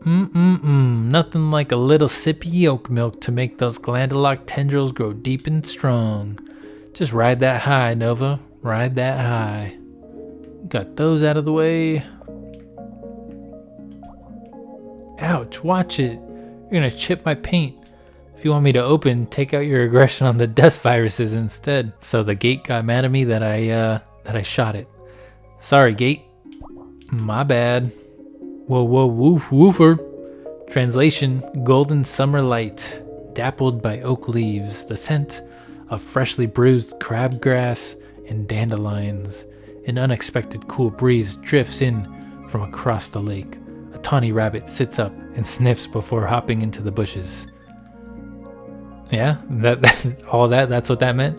Nothing like a little sip of yolk milk to make those glandular tendrils grow deep and strong. Just ride that high, Nova. Ride that high. Got those out of the way. Ouch, watch it. You're gonna chip my paint. If you want me to open, take out your aggression on the dust viruses instead. So the gate got mad at me that I shot it. Sorry, gate. My bad. Whoa, woof, woofer. Translation, golden summer light, dappled by oak leaves, the scent of freshly bruised crabgrass and dandelions. An unexpected cool breeze drifts in from across the lake. A tawny rabbit sits up and sniffs before hopping into the bushes. Yeah, that's what that meant.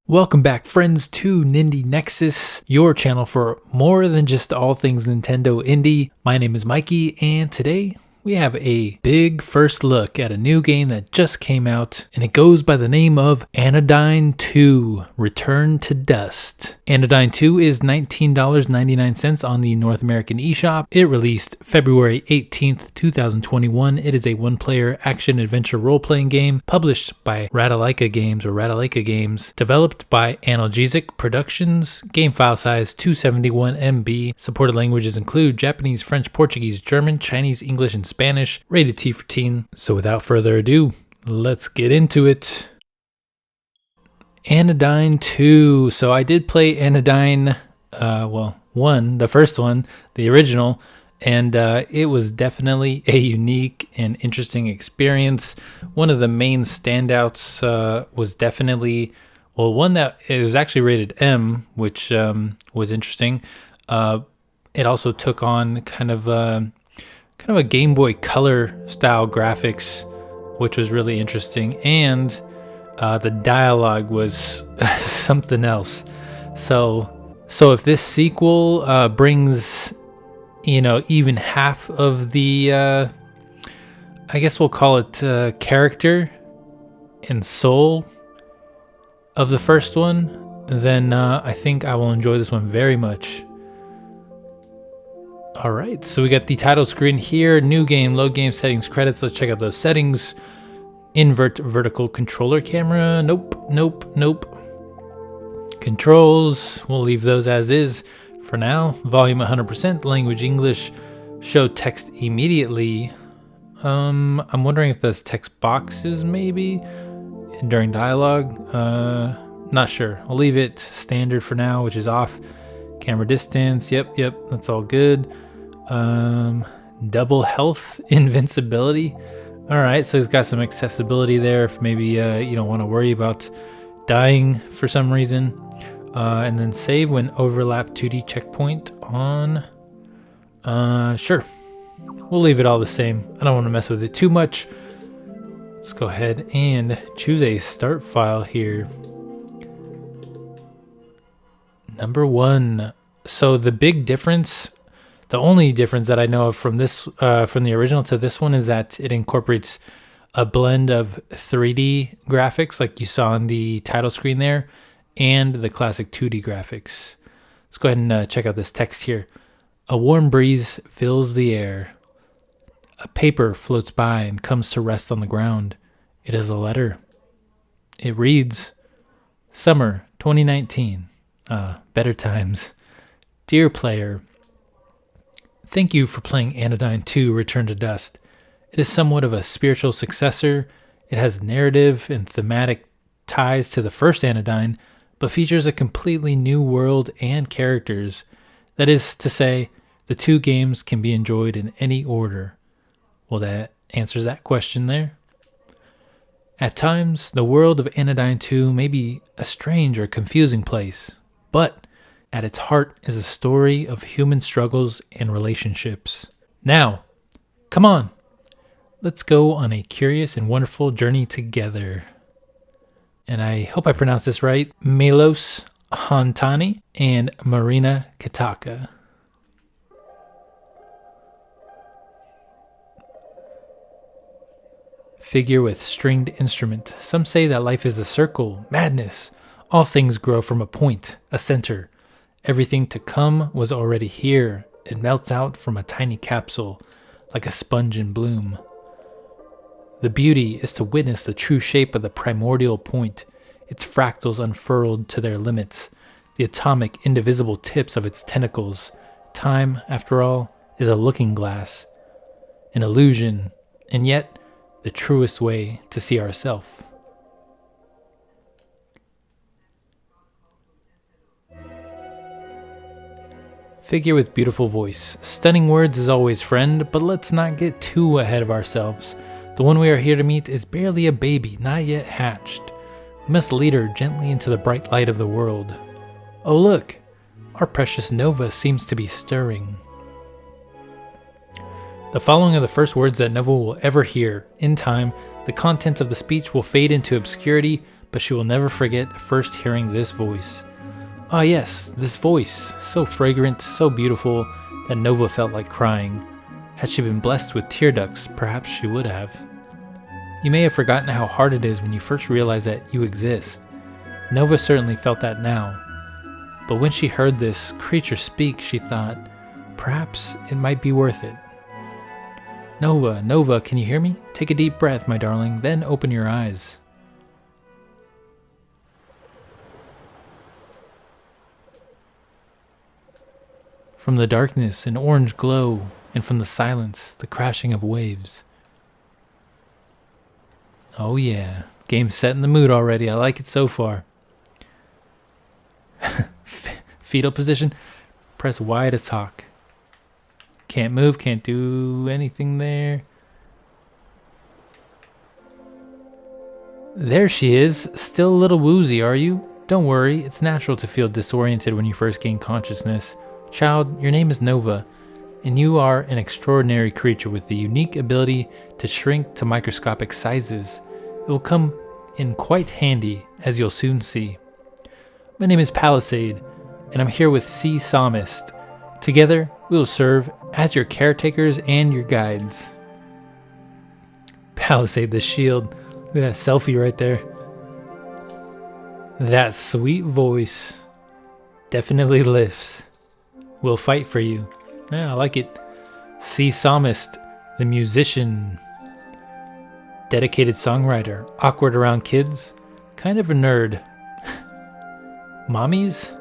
Welcome back, friends, to Nindy Nexus, your channel for more than just all things Nintendo indie. My name is Mikey, and today we have a big first look at a new game that just came out, and it goes by the name of Anodyne 2, Return to Dust. Anodyne 2 is $19.99 on the North American eShop. It released February 18th, 2021. It is a one-player action-adventure role-playing game published by Ratalaika Games, developed by Analgesic Productions. Game file size 271 MB. Supported languages include Japanese, French, Portuguese, German, Chinese, English, and Spanish. Rated T for teen. So without further ado, let's get into it. Anodyne 2. So I did play Anodyne, the first one, the original, and it was definitely a unique and interesting experience. One of the main standouts was definitely, one that it was actually rated M, which was interesting. It also took on kind of a Game Boy Color style graphics, which was really interesting, and the dialogue was something else. So if this sequel brings, even half of the, I guess we'll call it character and soul of the first one, then I think I will enjoy this one very much. All right, so we got the title screen here. New game, load game settings, credits. Let's check out those settings. Invert vertical controller camera. Nope. Controls, we'll leave those as is for now. Volume 100%, language English. Show text immediately. I'm wondering if there's text boxes maybe during dialogue. Not sure. I'll leave it standard for now, which is off. Camera distance, yep, that's all good. Double health invincibility. All right, so it's got some accessibility there if maybe you don't want to worry about dying for some reason. And then save when overlap 2D checkpoint on. Sure, we'll leave it all the same. I don't want to mess with it too much. Let's go ahead and choose a start file here. Number 1. So the big difference, the only difference that I know of from this, from the original to this one, is that it incorporates a blend of 3D graphics, like you saw on the title screen there, and the classic 2D graphics. Let's go ahead and check out this text here. A warm breeze fills the air. A paper floats by and comes to rest on the ground. It is a letter. It reads, Summer 2019. Better times. Dear player, thank you for playing Anodyne 2 Return to Dust. It is somewhat of a spiritual successor. It has narrative and thematic ties to the first Anodyne, but features a completely new world and characters. That is to say, the two games can be enjoyed in any order. Well, that answers that question there. At times, the world of Anodyne 2 may be a strange or confusing place, but at its heart is a story of human struggles and relationships. Now, come on, let's go on a curious and wonderful journey together. And I hope I pronounced this right. Milos Hantani and Marina Kitaka. Figure with stringed instrument. Some say that life is a circle. Madness. All things grow from a point, a center. Everything to come was already here. It melts out from a tiny capsule, like a sponge in bloom. The beauty is to witness the true shape of the primordial point, its fractals unfurled to their limits, the atomic, indivisible tips of its tentacles. Time, after all, is a looking glass, an illusion, and yet the truest way to see ourselves. Figure with beautiful voice. Stunning words as always, friend, but let's not get too ahead of ourselves. The one we are here to meet is barely a baby, not yet hatched. We must lead her gently into the bright light of the world. Oh look, our precious Nova seems to be stirring. The following are the first words that Nova will ever hear. In time, the contents of the speech will fade into obscurity, but she will never forget first hearing this voice. Ah yes, this voice, so fragrant, so beautiful, that Nova felt like crying. Had she been blessed with tear ducts, perhaps she would have. You may have forgotten how hard it is when you first realize that you exist. Nova certainly felt that now. But when she heard this creature speak, she thought, perhaps it might be worth it. Nova, Nova, can you hear me? Take a deep breath, my darling, then open your eyes. From the darkness, an orange glow, and from the silence, the crashing of waves. Oh yeah, game's set in the mood already. I like it so far. Fetal position. Press Y to talk. Can't move, can't do anything there. There she is. Still a little woozy, are you? Don't worry, it's natural to feel disoriented when you first gain consciousness. Child, your name is Nova, and you are an extraordinary creature with the unique ability to shrink to microscopic sizes. It will come in quite handy, as you'll soon see. My name is Palisade, and I'm here with Sea Psalmist. Together, we will serve as your caretakers and your guides. Palisade the shield. Look at that selfie right there. That sweet voice definitely lifts. We'll fight for you. Yeah, I like it. Sea Psalmist, the musician, dedicated songwriter, awkward around kids, kind of a nerd. Mommies?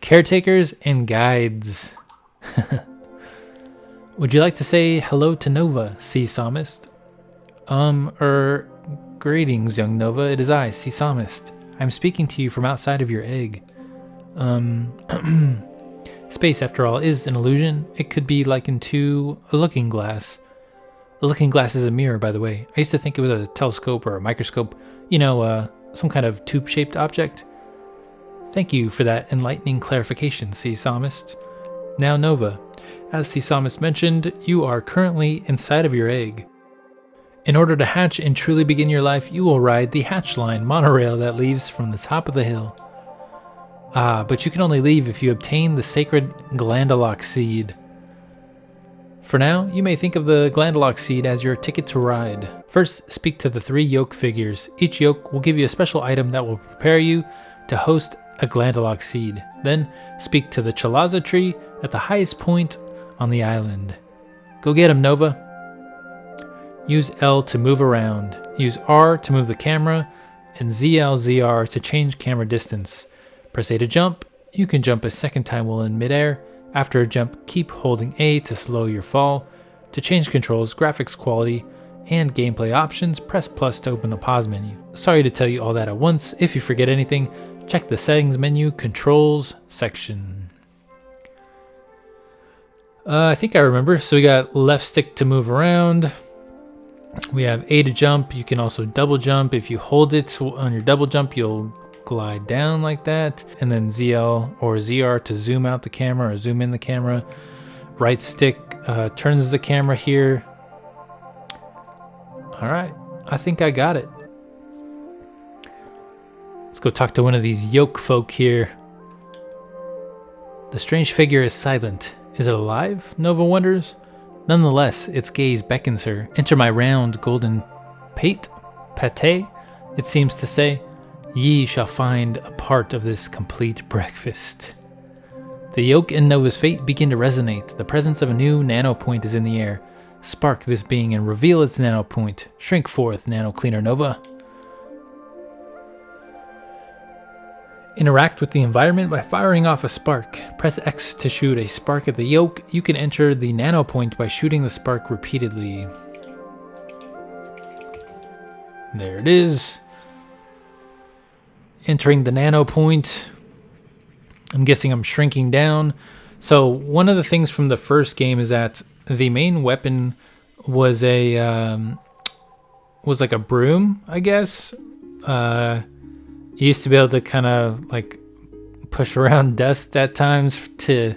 Caretakers and guides. Would you like to say hello to Nova, Sea Psalmist? Greetings, young Nova. It is I, Sea Psalmist. I'm speaking to you from outside of your egg. Space, after all, is an illusion. It could be likened to a looking glass. A looking glass is a mirror, by the way. I used to think it was a telescope or a microscope. You know, some kind of tube-shaped object. Thank you for that enlightening clarification, Sea Psalmist. Now, Nova, as Sea Psalmist mentioned, you are currently inside of your egg. In order to hatch and truly begin your life, you will ride the hatch line monorail that leaves from the top of the hill. But you can only leave if you obtain the sacred Glandalock seed. For now, you may think of the Glandalock seed as your ticket to ride. First, speak to the 3 yoke figures. Each yoke will give you a special item that will prepare you to host a Glandalock seed. Then, speak to the Chalaza tree at the highest point on the island. Go get him, Nova. Use L to move around. Use R to move the camera, and ZR to change camera distance. Press A to jump. You can jump a second time while in midair. After a jump, keep holding A to slow your fall. To change controls, graphics quality, and gameplay options, press plus to open the pause menu. Sorry to tell you all that at once. If you forget anything, check the settings menu, controls section. I think I remember. So we got left stick to move around. We have A to jump. You can also double jump. If you hold it on your double jump, you'll glide down like that. And then ZL or ZR to zoom out the camera or zoom in the camera. Right stick turns the camera here. All right, I think I got it. Let's go talk to one of these yoke folk here. The strange figure is silent. Is it alive? Nova wonders. Nonetheless, its gaze beckons her. Enter my round golden pate, it seems to say. Ye shall find a part of this complete breakfast. The yolk and Nova's fate begin to resonate. The presence of a new nano point is in the air. Spark this being and reveal its nano point. Shrink forth, Nano Cleaner Nova. Interact with the environment by firing off a spark. Press X to shoot a spark at the yolk. You can enter the nano point by shooting the spark repeatedly. There it is. Entering the nano point. I'm guessing I'm shrinking down. So one of the things from the first game is that the main weapon was like a broom, I guess. You used to be able to kind of like push around dust at times to,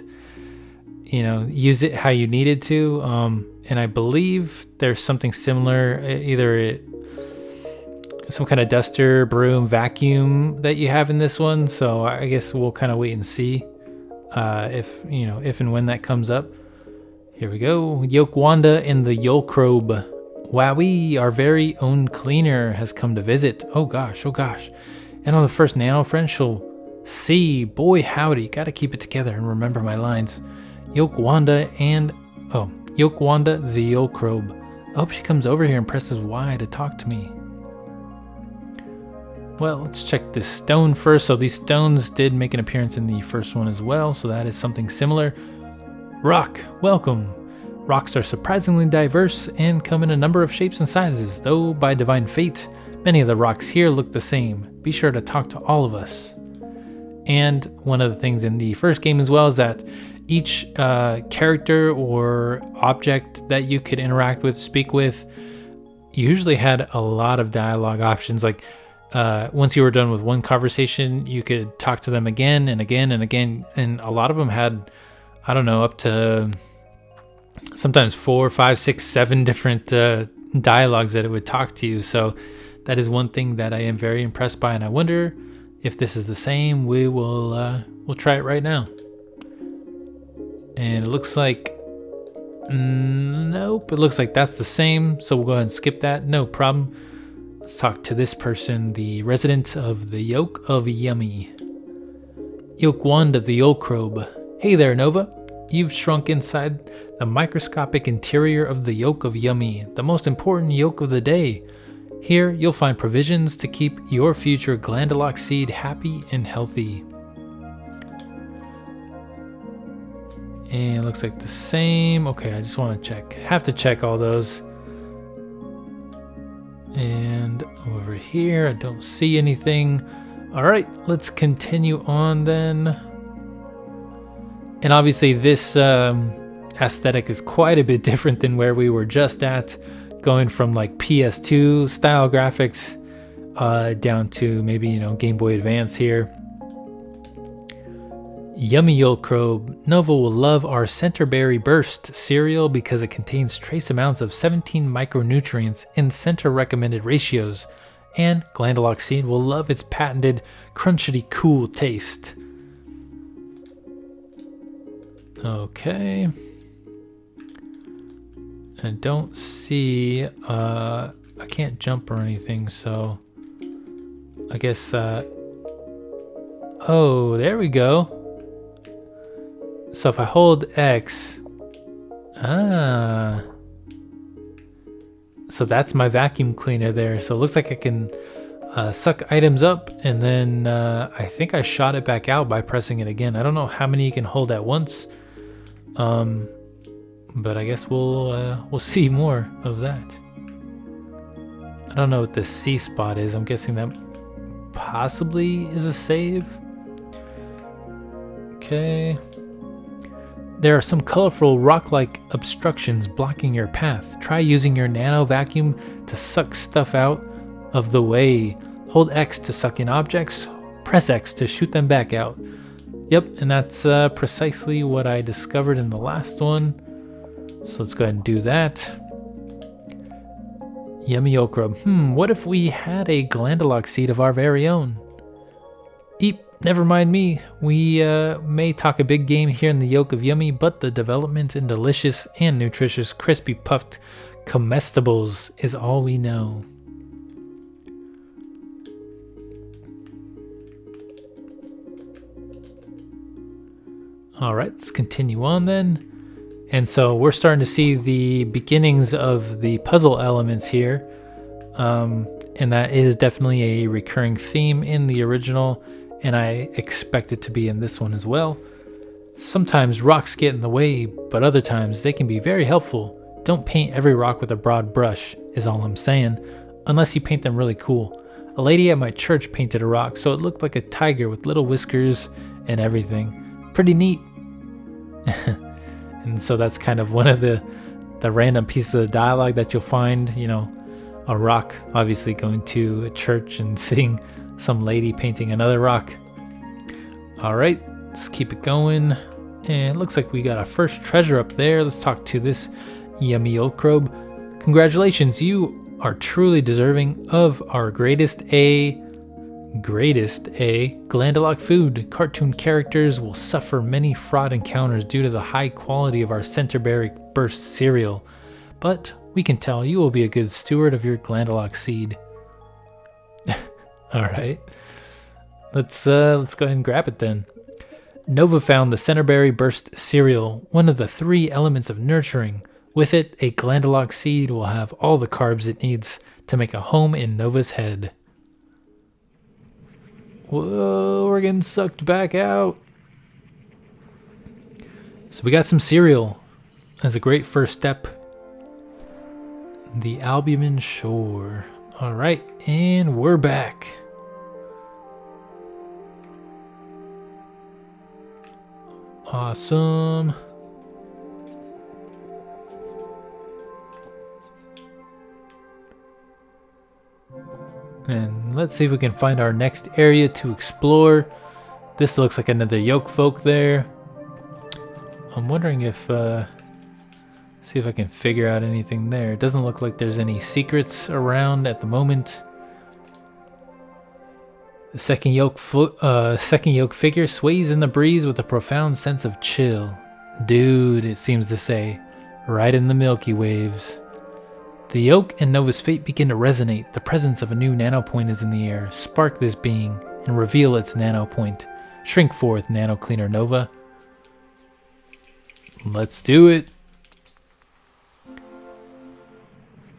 use it how you needed to. And I believe there's something similar, some kind of duster, broom, vacuum that you have in this one. So I guess we'll kind of wait and see if and when that comes up. Here we go. Yolk Wanda and the Yolkrobe. Wowee, our very own cleaner has come to visit. Oh gosh. And on the first nano friend, she'll see. Boy howdy, gotta keep it together and remember my lines. Yolk Wanda the Yolkrobe. I hope she comes over here and presses Y to talk to me. Well, let's check this stone first. So these stones did make an appearance in the first one as well, so that is something similar. Rock, welcome. Rocks are surprisingly diverse and come in a number of shapes and sizes, though by divine fate, many of the rocks here look the same. Be sure to talk to all of us. And one of the things in the first game as well is that each character or object that you could interact with, speak with, usually had a lot of dialogue options. Like once you were done with one conversation, you could talk to them again and again and again. And a lot of them had, I don't know, up to sometimes 4, 5, 6, 7 different dialogues that it would talk to you. So that is one thing that I am very impressed by, and I wonder if this is the same. We'll try it right now. And it looks like, nope, it looks like that's the same. So we'll go ahead and skip that, no problem. Let's talk to this person, the resident of the Yolk of Yummy. Yolk Wanda the Yolkrobe. Hey there, Nova. You've shrunk inside the microscopic interior of the Yolk of Yummy, the most important yolk of the day. Here, you'll find provisions to keep your future Glandalox seed happy and healthy. And it looks like the same. Okay, I just want to check. Have to check all those. And over here, I don't see anything. All right, let's continue on then. And obviously this aesthetic is quite a bit different than where we were just at. Going from like PS2 style graphics down to maybe, Game Boy Advance here. Yummy Yolkrobe. Nova will love our Centerberry Burst cereal because it contains trace amounts of 17 micronutrients in center recommended ratios. And Glandalox Seed will love its patented crunchity cool taste. Okay. I don't see, I can't jump or anything, so I guess, oh, there we go. So if I hold X, so that's my vacuum cleaner there. So it looks like I can suck items up, and then I think I shot it back out by pressing it again. I don't know how many you can hold at once. But I guess we'll see more of that. I don't know what the C spot is. I'm guessing that possibly is a save. Okay. There are some colorful rock-like obstructions blocking your path. Try using your nano vacuum to suck stuff out of the way. Hold X to suck in objects. Press X to shoot them back out. Yep, and that's precisely what I discovered in the last one. So let's go ahead and do that. Yummy Yolkrobe. What if we had a Glandalox seed of our very own? Eep, never mind me. We may talk a big game here in the Yolk of Yummy, but the development in delicious and nutritious crispy puffed comestibles is all we know. All right, let's continue on then. And so we're starting to see the beginnings of the puzzle elements here. And that is definitely a recurring theme in the original, and I expect it to be in this one as well. Sometimes rocks get in the way, but other times they can be very helpful. Don't paint every rock with a broad brush, is all I'm saying, unless you paint them really cool. A lady at my church painted a rock so it looked like a tiger with little whiskers and everything. Pretty neat. And so that's kind of one of the random pieces of dialogue that you'll find, you know, a rock obviously going to a church and seeing some lady painting another rock. All right, let's keep it going. And it looks like we got our first treasure up there. Let's talk to this yummy Yolkrobe. Congratulations, you are truly deserving of our greatest A Glandalock food. Cartoon characters will suffer many fraud encounters due to the high quality of our Centerberry Burst cereal, but we can tell you will be a good steward of your Glandalock seed. All right, let's go ahead and grab it then. Nova found the Centerberry Burst cereal, one of the 3 elements of nurturing. With it, a Glandalock seed will have all the carbs it needs to make a home in Nova's head. Whoa, we're getting sucked back out. So we got some cereal as a great first step. The Albumin Shore. All right, and we're back. Awesome. And let's see if we can find our next area to explore. This looks like another Yolk folk there. I'm wondering if, see if I can figure out anything there. It doesn't look like there's any secrets around at the moment. The second Yolk figure sways in the breeze with a profound sense of chill. Dude, it seems to say, right in the Milky Waves. The Yolk and Nova's fate begin to resonate. The presence of a new nano point is in the air. Spark this being and reveal its nano point. Shrink forth, Nano Cleaner Nova. Let's do it.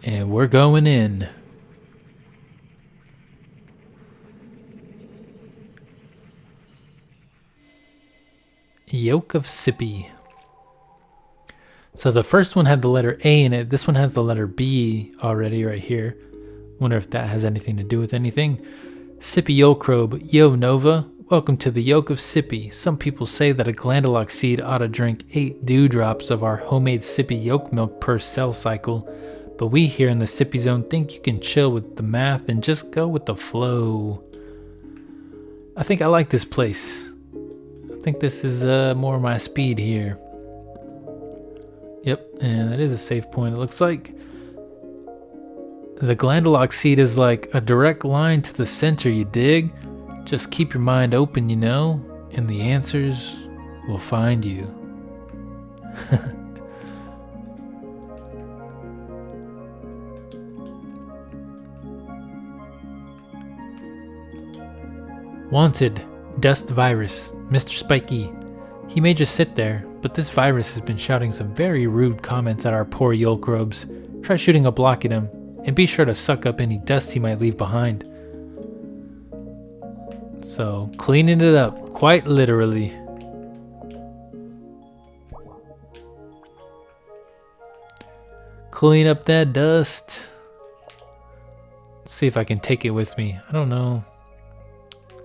And we're going in. Yolk of Sippy. So the first one had the letter A in it. This one has the letter B already right here. Wonder if that has anything to do with anything. Sippy Yolkrobe. Yo, Nova. Welcome to the Yolk of Sippy. Some people say that a Glandalock seed ought to drink 8 dewdrops of our homemade Sippy Yolk milk per cell cycle. But we here in the Sippy Zone think you can chill with the math and just go with the flow. I think I like this place. I think this is more my speed here. Yep, and that is a save point, it looks like. The Glandalock seed is like a direct line to the center, you dig? Just keep your mind open, you know, and the answers will find you. Wanted, Dust Virus, Mr. Spiky. He may just sit there, but this virus has been shouting some very rude comments at our poor Yolkrobes. Try shooting a block at him, and be sure to suck up any dust he might leave behind. So, cleaning it up, quite literally. Clean up that dust. Let's see if I can take it with me. I don't know.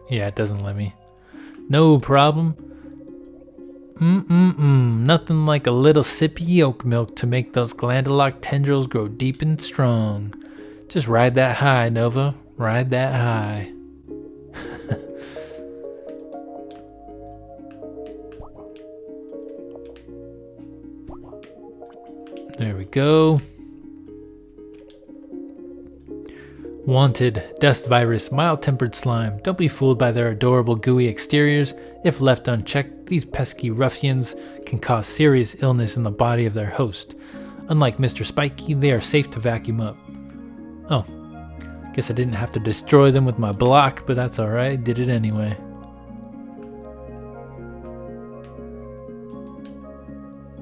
Yeah, it doesn't let me. No problem. Nothing like a little sippy yolk milk to make those Glandalock tendrils grow deep and strong. Just ride that high, Nova. Ride that high. There we go. Wanted, Dust Virus, mild-tempered slime. Don't be fooled by their adorable gooey exteriors. If left unchecked, these pesky ruffians can cause serious illness in the body of their host. Unlike Mr. Spiky, they are safe to vacuum up. Oh, guess I didn't have to destroy them with my block, but that's alright, did it anyway.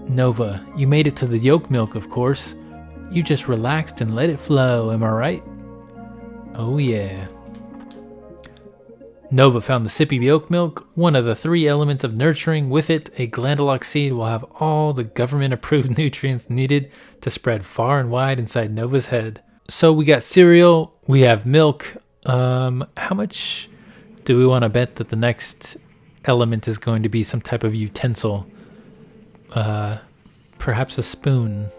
Nova, you made it to the yolk milk, of course. You just relaxed and let it flow, am I right? Oh yeah. Nova found the sippy yolk milk, one of the 3 elements of nurturing. With it, a glandalox seed will have all the government-approved nutrients needed to spread far and wide inside Nova's head. So we got cereal, we have milk. How much do we want to bet that the next element is going to be some type of utensil? Perhaps a spoon.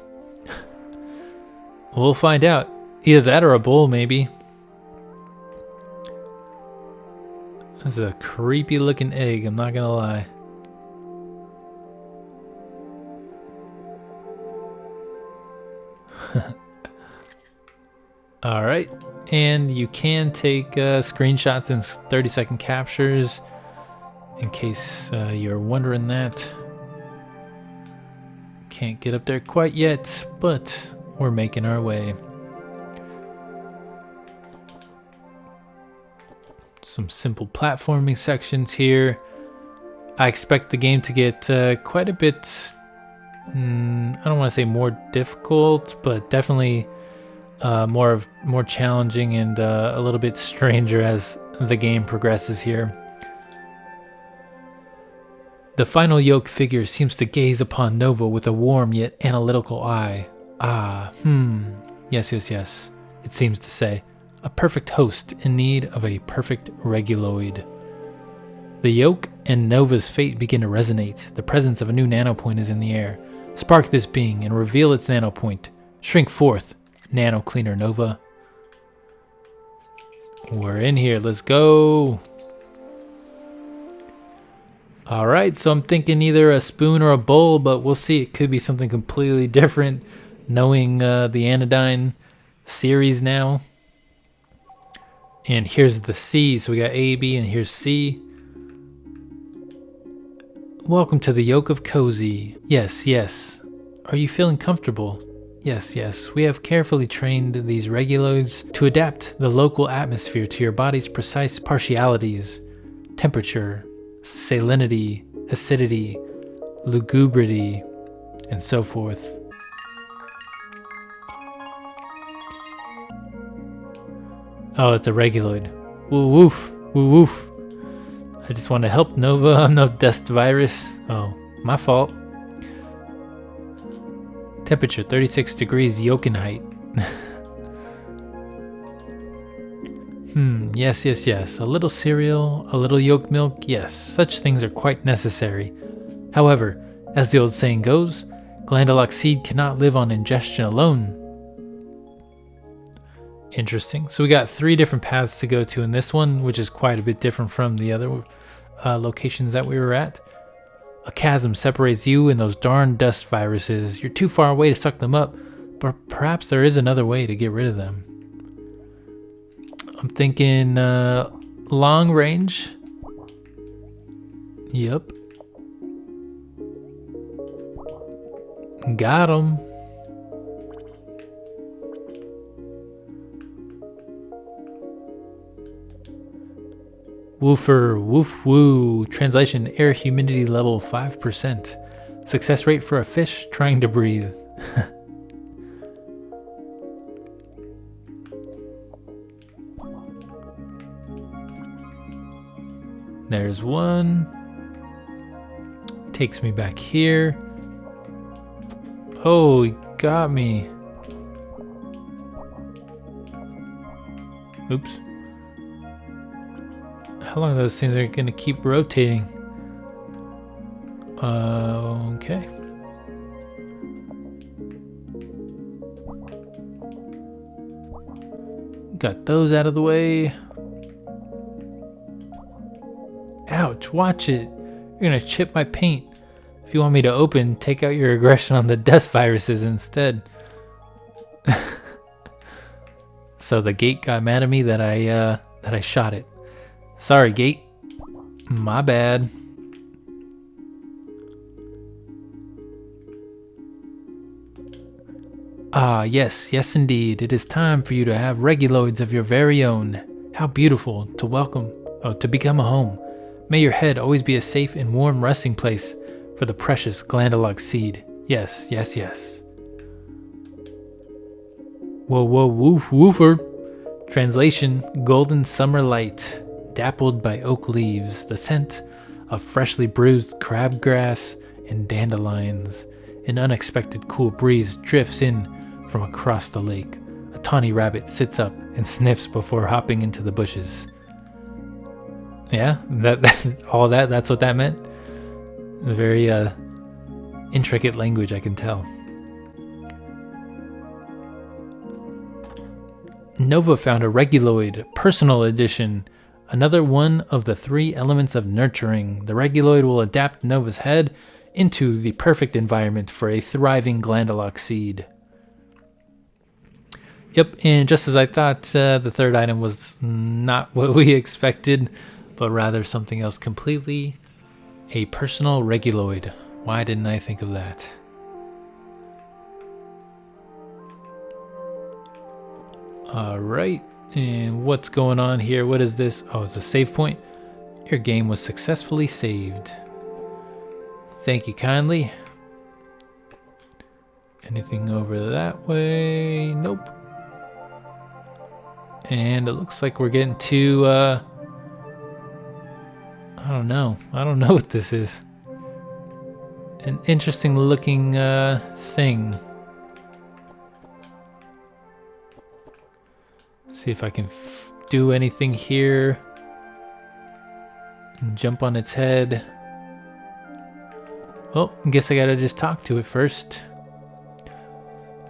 We'll find out. Either that or a bowl, maybe. This is a creepy looking egg, I'm not gonna lie. Alright, and you can take screenshots and 30-second captures in case you're wondering that. Can't get up there quite yet, but we're making our way. Some simple platforming sections here. I expect the game to get quite a bit, I don't want to say more difficult, but definitely more challenging and a little bit stranger as the game progresses here. The final yolk figure seems to gaze upon Nova with a warm yet analytical eye. Yes, it seems to say. A perfect host in need of a perfect reguloid. The yolk and Nova's fate begin to resonate. The presence of a new nanopoint is in the air. Spark this being and reveal its nanopoint. Shrink forth, Nano Cleaner Nova. We're in here, let's go. Alright, so I'm thinking either a spoon or a bowl, but we'll see. It could be something completely different, knowing the Anodyne series now. And here's the C, so we got A, B, and here's C. Welcome to the Yoke of Cozy. Yes. Are you feeling comfortable? Yes. We have carefully trained these reguloids to adapt the local atmosphere to your body's precise partialities. Temperature, salinity, acidity, lugubrity, and so forth. Oh, it's a reguloid. Woo woof, woo woof. I just want to help Nova. I'm no dust virus. Oh, my fault. Temperature 36 degrees Yoken height. Yes. A little cereal, a little yolk milk. Yes, such things are quite necessary. However, as the old saying goes, glandalox seed cannot live on ingestion alone. Interesting. So we got 3 different paths to go to in this one, which is quite a bit different from the other locations that we were at. A chasm separates you and those darn dust viruses. You're too far away to suck them up, but perhaps there is another way to get rid of them. I'm thinking long range. Yep. Got him. Woofer, woof woo. Translation, air humidity level 5%. Success rate for a fish trying to breathe. There's one. Takes me back here. Oh, he got me. Oops. How long those things are going to keep rotating? Okay. Got those out of the way. Ouch, watch it. You're going to chip my paint. If you want me to open, take out your aggression on the dust viruses instead. So the gate got mad at me that I shot it. Sorry, gate. My bad. Ah, yes indeed. It is time for you to have reguloids of your very own. How beautiful to become a home. May your head always be a safe and warm resting place for the precious glandalox seed. Yes, yes, yes. Whoa, whoa, woof, woofer. Translation, golden summer light, dappled by oak leaves, the scent of freshly bruised crabgrass and dandelions. An unexpected cool breeze drifts in from across the lake. A tawny rabbit sits up and sniffs before hopping into the bushes. Yeah, that's what that meant. A very intricate language, I can tell. Nova found a reguloid, personal edition, another one of the 3 elements of nurturing. The reguloid will adapt Nova's head into the perfect environment for a thriving glandalox seed. Yep, and just as I thought, the third item was not what we expected, but rather something else completely. A personal reguloid. Why didn't I think of that? Alright, and what's going on here? What is this? Oh, it's a save point. Your game was successfully saved. Thank you kindly. Anything over that way? Nope. And it looks like we're getting to, I don't know. I don't know what this is. An interesting looking thing. See if I can do anything here. And jump on its head. Well, I guess I gotta just talk to it first.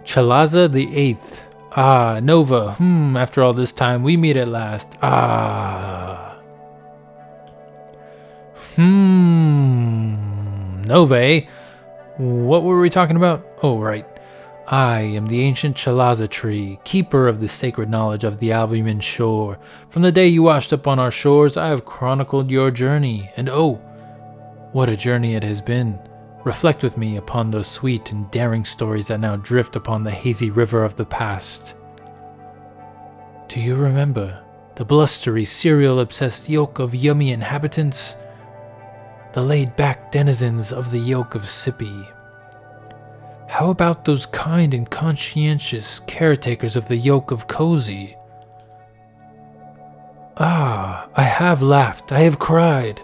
Chalaza the 8th. Ah, Nova. After all this time, we meet at last. Ah. Nova, eh? What were we talking about? Oh, right. I am the ancient Chalaza tree, keeper of the sacred knowledge of the Albumin shore. From the day you washed up on our shores, I have chronicled your journey, and oh, what a journey it has been. Reflect with me upon those sweet and daring stories that now drift upon the hazy river of the past. Do you remember the blustery, cereal-obsessed yoke of yummy inhabitants? The laid-back denizens of the yoke of Sippy? How about those kind and conscientious caretakers of the yoke of Cozy? Ah, I have laughed, I have cried.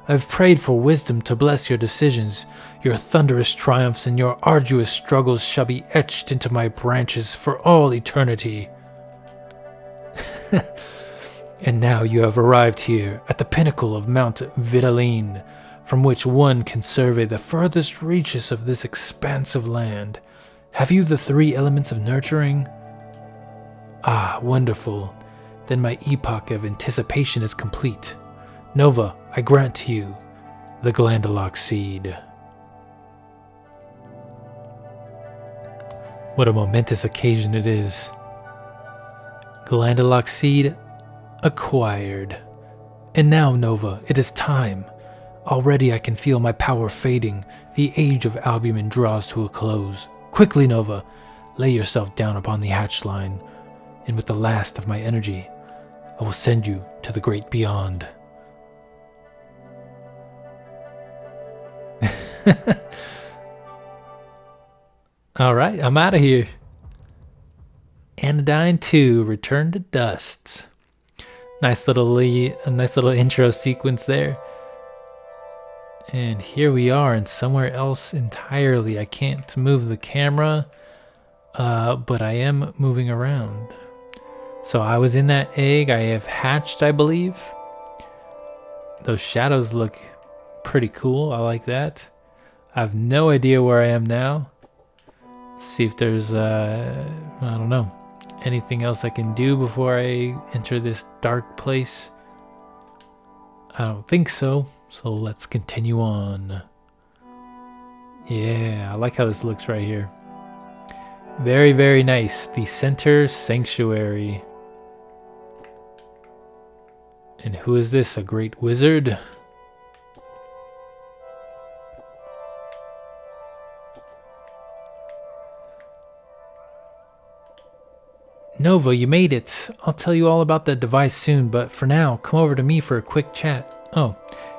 I have prayed for wisdom to bless your decisions. Your thunderous triumphs and your arduous struggles shall be etched into my branches for all eternity. And now you have arrived here, at the pinnacle of Mount Vitaline, from which one can survey the furthest reaches of this expansive land. Have you the 3 elements of nurturing? Ah, wonderful. Then my epoch of anticipation is complete. Nova, I grant to you the glandalox seed. What a momentous occasion it is. Glandalox seed acquired. And now, Nova, it is time. Already I can feel my power fading. The age of albumin draws to a close. Quickly, Nova, lay yourself down upon the hatch line, and with the last of my energy, I will send you to the great beyond. Alright, I'm out of here. Anodyne 2, Return to Dust. Nice little intro sequence there. And here we are in somewhere else entirely. I can't move the camera, but I am moving around. So I was in that egg. I have hatched, I believe. Those shadows look pretty cool. I like that. I have no idea where I am now. See if there's, I don't know, anything else I can do before I enter this dark place. I don't think so. So let's continue on. Yeah, I like how this looks right here. Very, very nice. The center sanctuary. And who is this? A great wizard? Nova, you made it. I'll tell you all about that device soon, but for now, come over to me for a quick chat. Oh,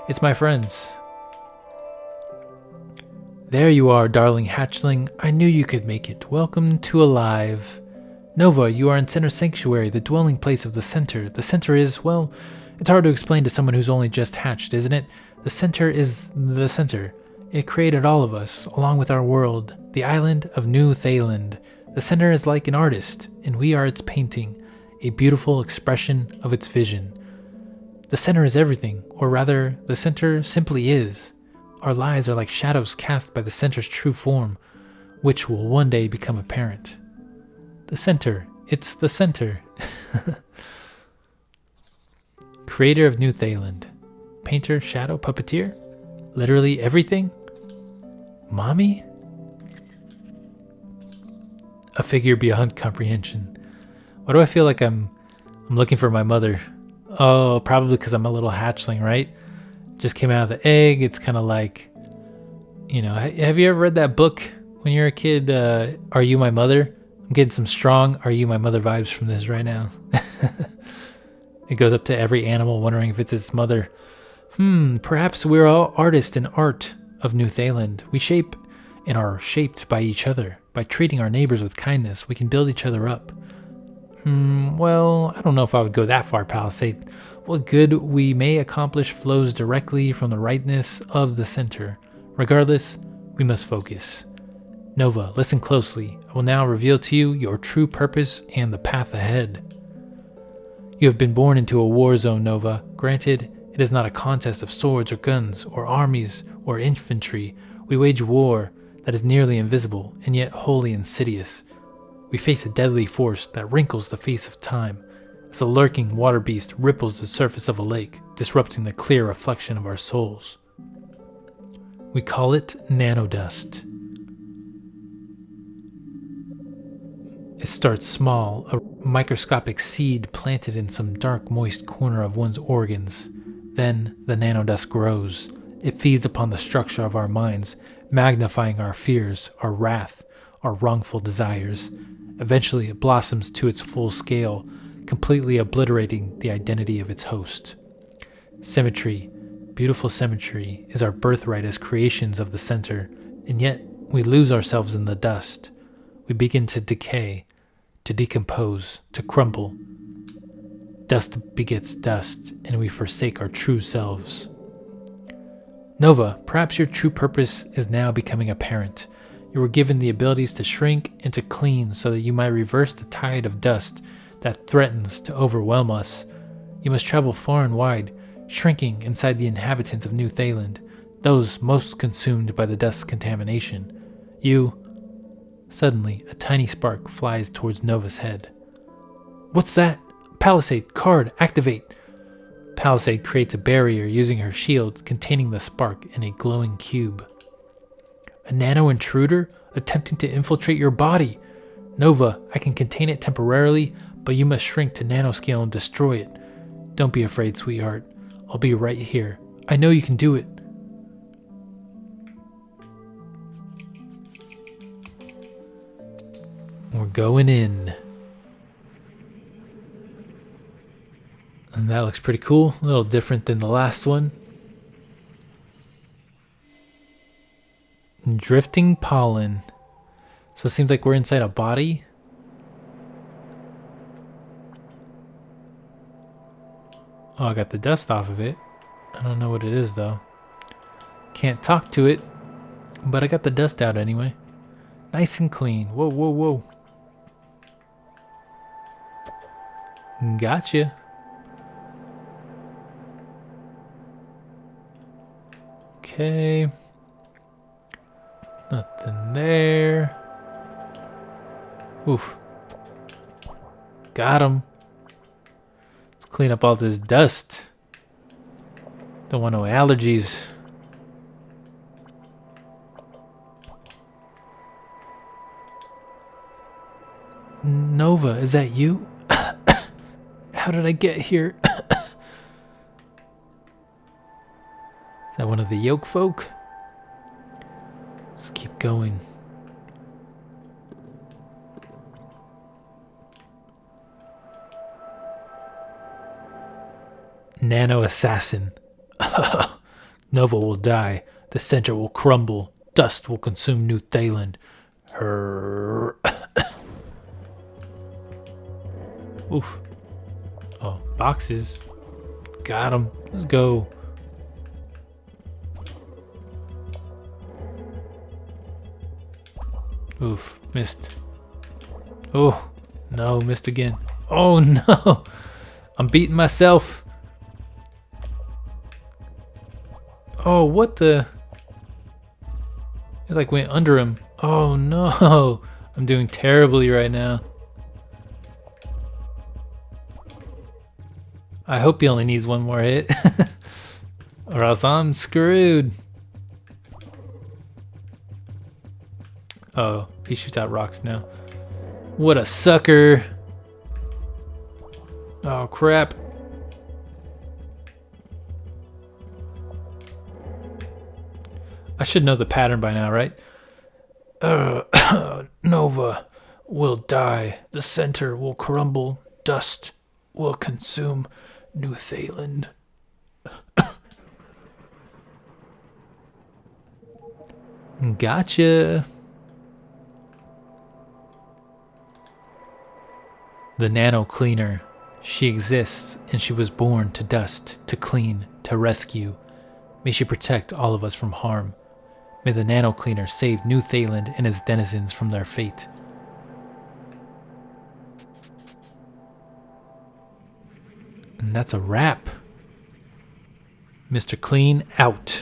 it's my friends. There you are, darling hatchling. I knew you could make it. Welcome to Alive. Nova, you are in Center Sanctuary, the dwelling place of the Center. The Center is, well, it's hard to explain to someone who's only just hatched, isn't it? The Center is the Center. It created all of us, along with our world, the island of New Thailand. The Center is like an artist, and we are its painting, a beautiful expression of its vision. The Center is everything, or rather, the Center simply is. Our lives are like shadows cast by the Center's true form, which will one day become apparent. The Center, it's the Center. Creator of New Thailand. Painter, shadow, puppeteer? Literally everything? Mommy? A figure beyond comprehension. Why do I feel like I'm looking for my mother? Oh, probably because I'm a little hatchling, right? Just came out of the egg. It's kind of like, have you ever read that book when you're a kid? Are You My Mother? I'm getting some strong Are You My Mother vibes from this right now. It goes up to every animal wondering if it's its mother. Perhaps we're all artists in art of New Thailand. We shape and are shaped by each other. By treating our neighbors with kindness, we can build each other up. Well, I don't know if I would go that far, Palisade. What good we may accomplish flows directly from the rightness of the Center. Regardless, we must focus. Nova, listen closely. I will now reveal to you your true purpose and the path ahead. You have been born into a war zone, Nova. Granted, it is not a contest of swords or guns or armies or infantry. We wage war that is nearly invisible and yet wholly insidious. We face a deadly force that wrinkles the face of time, as a lurking water beast ripples the surface of a lake, disrupting the clear reflection of our souls. We call it nanodust. It starts small, a microscopic seed planted in some dark, moist corner of one's organs. Then the nanodust grows. It feeds upon the structure of our minds, magnifying our fears, our wrath, our wrongful desires. Eventually, it blossoms to its full scale, completely obliterating the identity of its host. Symmetry, beautiful symmetry, is our birthright as creations of the Center, and yet we lose ourselves in the dust. We begin to decay, to decompose, to crumble. Dust begets dust, and we forsake our true selves. Nova, perhaps your true purpose is now becoming apparent. You were given the abilities to shrink and to clean so that you might reverse the tide of dust that threatens to overwhelm us. You must travel far and wide, shrinking inside the inhabitants of New Thailand, those most consumed by the dust's contamination. Suddenly, a tiny spark flies towards Nova's head. What's that? Palisade, card, activate. Palisade creates a barrier using her shield containing the spark in a glowing cube. A nano intruder attempting to infiltrate your body. Nova, I can contain it temporarily, but you must shrink to nanoscale and destroy it. Don't be afraid, sweetheart. I'll be right here. I know you can do it. We're going in. And that looks pretty cool. A little different than the last one. Drifting pollen. So it seems like we're inside a body. Oh, I got the dust off of it. I don't know what it is though. Can't talk to it, but I got the dust out anyway. Nice and clean. Whoa, whoa, whoa. Gotcha. Okay. Nothing there. Oof. Got him. Let's clean up all this dust. Don't want no allergies. Nova, is that you? How did I get here? Is that one of the yolk folk? Let's keep going. Nano assassin. Nova will die. The Center will crumble. Dust will consume New Thailand. Her. Oof. Oh, boxes. Got him. Let's go. Oof. Missed. Oh, no. Missed again. Oh, no. I'm beating myself. Oh, what the? It like went under him. Oh, no. I'm doing terribly right now. I hope he only needs one more hit. Or else I'm screwed. Oh, he shoots out rocks now. What a sucker. Oh, crap. I should know the pattern by now, right? Nova will die. The center will crumble. Dust will consume New Thailand. Gotcha. The Nano Cleaner. She exists, and she was born to dust, to clean, to rescue. May she protect all of us from harm. May the Nano Cleaner save New Thailand and its denizens from their fate. And that's a wrap. Mr. Clean out.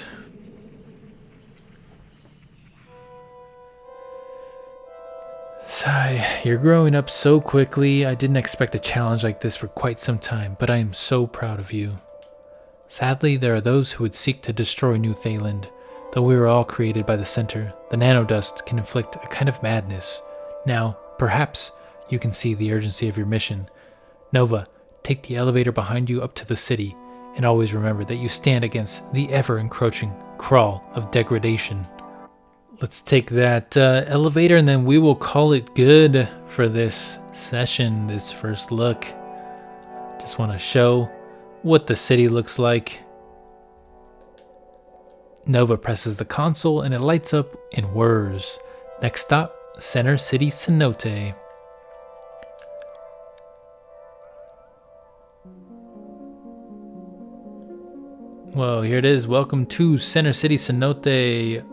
Sigh, you're growing up so quickly. I didn't expect a challenge like this for quite some time, but I am so proud of you. Sadly, there are those who would seek to destroy New Thailand. Though we were all created by the center, the nanodust can inflict a kind of madness. Now, perhaps you can see the urgency of your mission. Nova, take the elevator behind you up to the city, and always remember that you stand against the ever-encroaching crawl of degradation. Let's take that elevator, and then we will call it good for this session, this first look. Just want to show what the city looks like. Nova presses the console and it lights up in whirs. Next stop, Center City Cenote. Well, here it is. Welcome to Center City Cenote,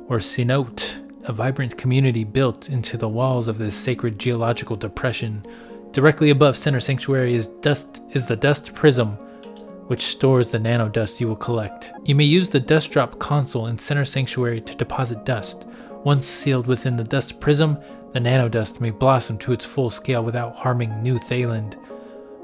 or Cenote, a vibrant community built into the walls of this sacred geological depression. Directly above Center Sanctuary is the dust prism, which stores the nanodust you will collect. You may use the dust drop console in Center Sanctuary to deposit dust. Once sealed within the dust prism, the nanodust may blossom to its full scale without harming New Thailand.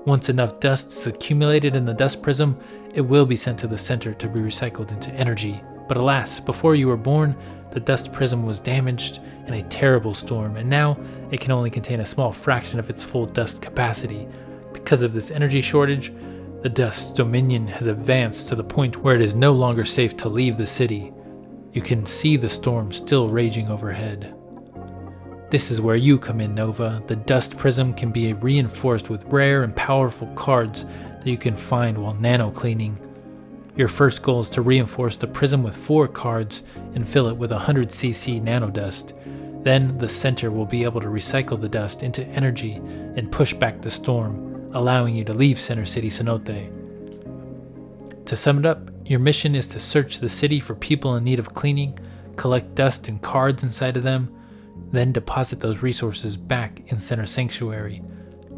Once enough dust is accumulated in the dust prism, it will be sent to the center to be recycled into energy. But alas, before you were born, the dust prism was damaged in a terrible storm, and now it can only contain a small fraction of its full dust capacity. Because of this energy shortage, the dust dominion has advanced to the point where it is no longer safe to leave the city. You can see the storm still raging overhead. This is where you come in, Nova. The dust prism can be reinforced with rare and powerful cards that you can find while nano cleaning. Your first goal is to reinforce the prism with 4 cards and fill it with 100cc nanodust. Then the center will be able to recycle the dust into energy and push back the storm, allowing you to leave Center City Cenote. To sum it up, your mission is to search the city for people in need of cleaning, collect dust and cards inside of them, then deposit those resources back in Center Sanctuary.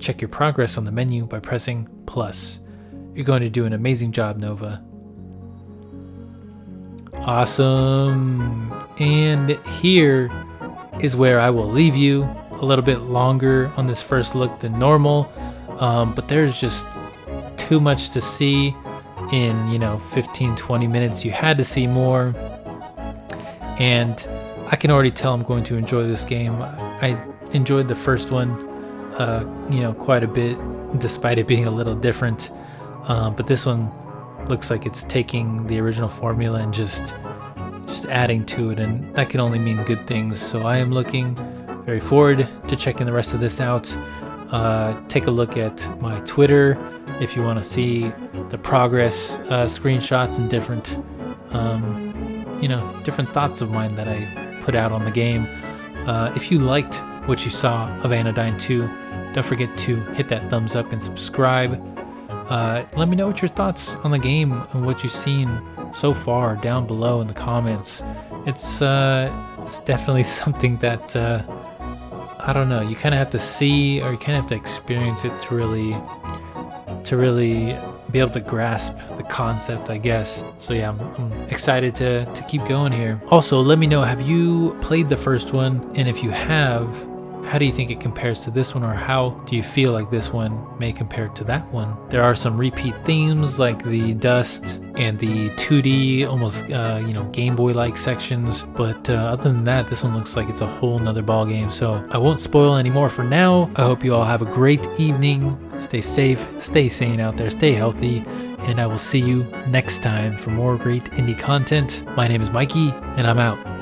Check your progress on the menu by pressing plus. You're going to do an amazing job, Nova. Awesome. And here is where I will leave you. A little bit longer on this first look than normal. But there's just too much to see in 15-20 minutes. You had to see more, and I can already tell I'm going to enjoy this game. I enjoyed the first one quite a bit, despite it being a little different, but this one looks like it's taking the original formula and just adding to it, and that can only mean good things. So I am looking very forward to checking the rest of this out. Take a look at my Twitter if you want to see the progress screenshots and different different thoughts of mine that I put out on the game. If you liked what you saw of Anodyne 2, don't forget to hit that thumbs up and subscribe. Let me know what your thoughts on the game and what you've seen so far down below in the comments. It's definitely something that I don't know, you kind of have to see, or you kind of have to experience it to really be able to grasp the concept, I guess. So yeah, I'm excited to keep going here. Also, let me know, have you played the first one? And if you have, how do you think it compares to this one, or how do you feel like this one may compare to that one? There are some repeat themes like the dust and the 2D, almost Game Boy-like sections, but other than that, this one looks like it's a whole nother ball game. So I won't spoil any more for now. I hope you all have a great evening. Stay safe, stay sane out there, stay healthy, and I will see you next time for more great indie content. My name is Mikey, and I'm out.